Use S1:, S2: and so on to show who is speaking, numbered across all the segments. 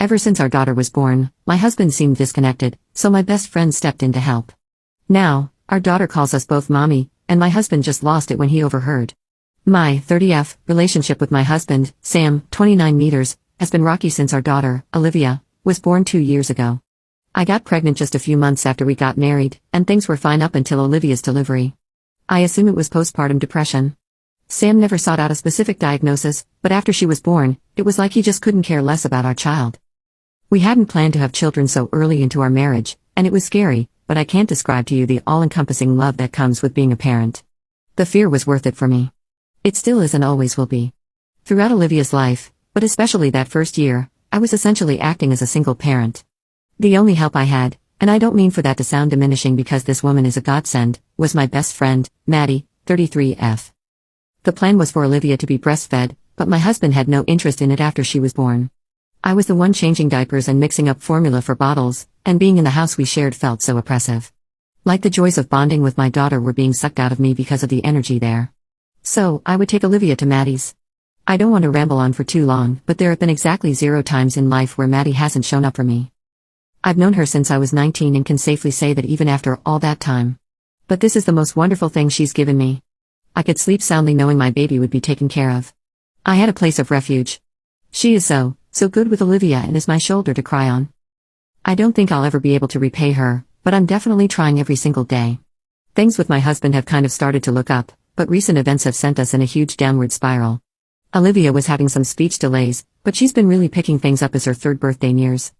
S1: Ever since our daughter was born, my husband seemed disconnected, so my best friend stepped in to help. Now, our daughter calls us both mommy, and my husband just lost it when he overheard. My 30F relationship with my husband, Sam, 29 meters, has been rocky since our daughter, Olivia, was born 2 years ago. I got pregnant just a few months after we got married, and things were fine up until Olivia's delivery. I assume it was postpartum depression. Sam never sought out a specific diagnosis, but after she was born, it was like he just couldn't care less about our child. We hadn't planned to have children so early into our marriage, and it was scary, but I can't describe to you the all-encompassing love that comes with being a parent. The fear was worth it for me. It still is and always will be. Throughout Olivia's life, but especially that first year, I was essentially acting as a single parent. The only help I had, and I don't mean for that to sound diminishing because this woman is a godsend, was my best friend, Maddie, 33F. The plan was for Olivia to be breastfed, but my husband had no interest in it after she was born. I was the one changing diapers and mixing up formula for bottles, and being in the house we shared felt so oppressive. Like the joys of bonding with my daughter were being sucked out of me because of the energy there. So, I would take Olivia to Maddie's. I don't want to ramble on for too long, but there have been exactly 0 times in life where Maddie hasn't shown up for me. I've known her since I was 19 and can safely say that even after all that time. But this is the most wonderful thing she's given me. I could sleep soundly knowing my baby would be taken care of. I had a place of refuge. She is so good with Olivia and is my shoulder to cry on. I don't think I'll ever be able to repay her, but I'm definitely trying every single day. Things with my husband have kind of started to look up, but recent events have sent us in a huge downward spiral. Olivia was having some speech delays, but she's been really picking things up as her 3rd birthday nears.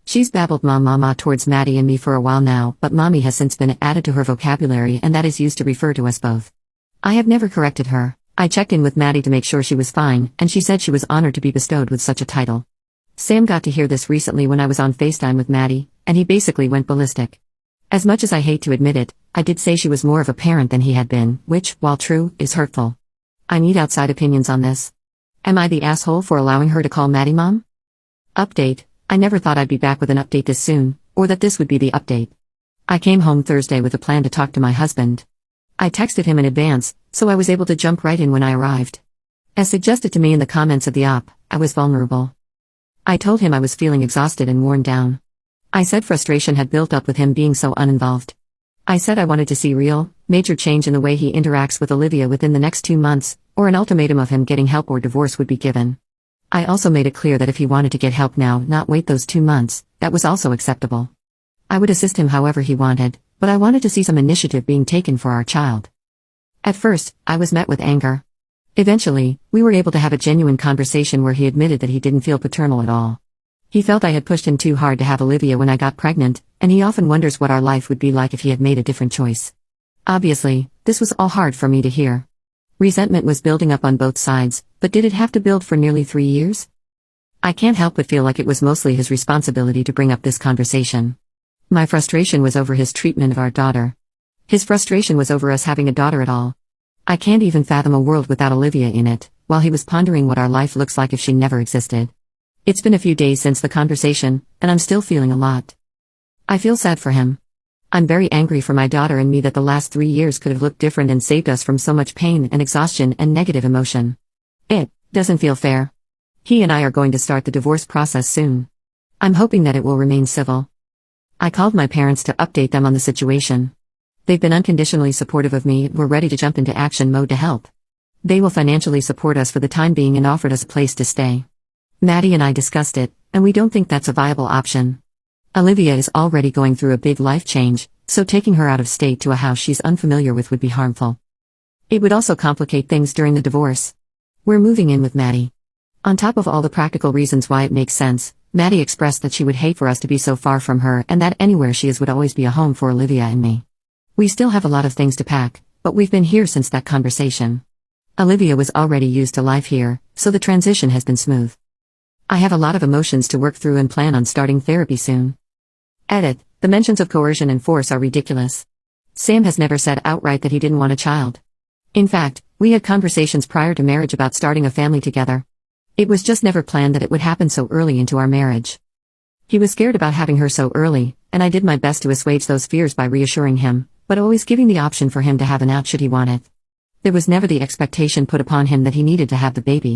S1: She's babbled mama towards Maddie and me for a while now, but mommy has since been added to her vocabulary and that is used to refer to us both. I have never corrected her. I checked in with Maddie to make sure she was fine, and she said she was honored to be bestowed with such a title. Sam got to hear this recently when I was on FaceTime with Maddie, and he basically went ballistic. As much as I hate to admit it, I did say she was more of a parent than he had been, which, while true, is hurtful. I need outside opinions on this. Am I the asshole for allowing her to call Maddie mom? Update: I never thought I'd be back with an update this soon, or that this would be the update. I came home Thursday with a plan to talk to my husband. I texted him in advance, so I was able to jump right in when I arrived. As suggested to me in the comments of the op, I was vulnerable. I told him I was feeling exhausted and worn down. I said frustration had built up with him being so uninvolved. I said I wanted to see real, major change in the way he interacts with Olivia within the next 2 months, or an ultimatum of him getting help or divorce would be given. I also made it clear that if he wanted to get help now, not wait those 2 months, that was also acceptable. I would assist him however he wanted, but I wanted to see some initiative being taken for our child. At first, I was met with anger. Eventually, we were able to have a genuine conversation where he admitted that he didn't feel paternal at all. He felt I had pushed him too hard to have Olivia when I got pregnant, and he often wonders what our life would be like if he had made a different choice. Obviously, this was all hard for me to hear. Resentment was building up on both sides, but did it have to build for nearly 3 years? I can't help but feel like it was mostly his responsibility to bring up this conversation. My frustration was over his treatment of our daughter. His frustration was over us having a daughter at all. I can't even fathom a world without Olivia in it, while he was pondering what our life looks like if she never existed. It's been a few days since the conversation, and I'm still feeling a lot. I feel sad for him. I'm very angry for my daughter and me that the last 3 years could have looked different and saved us from so much pain and exhaustion and negative emotion. It doesn't feel fair. He and I are going to start the divorce process soon. I'm hoping that it will remain civil. I called my parents to update them on the situation. They've been unconditionally supportive of me and were ready to jump into action mode to help. They will financially support us for the time being and offered us a place to stay. Maddie and I discussed it, and we don't think that's a viable option. Olivia is already going through a big life change, so taking her out of state to a house she's unfamiliar with would be harmful. It would also complicate things during the divorce. We're moving in with Maddie. On top of all the practical reasons why it makes sense, Maddie expressed that she would hate for us to be so far from her and that anywhere she is would always be a home for Olivia and me. We still have a lot of things to pack, but we've been here since that conversation. Olivia was already used to life here, so the transition has been smooth. I have a lot of emotions to work through and plan on starting therapy soon. Edit: the mentions of coercion and force are ridiculous. Sam has never said outright that he didn't want a child. In fact, we had conversations prior to marriage about starting a family together. It was just never planned that it would happen so early into our marriage. He was scared about having her so early, and I did my best to assuage those fears by reassuring him, but always giving the option for him to have an out should he want it. There was never the expectation put upon him that he needed to have the baby.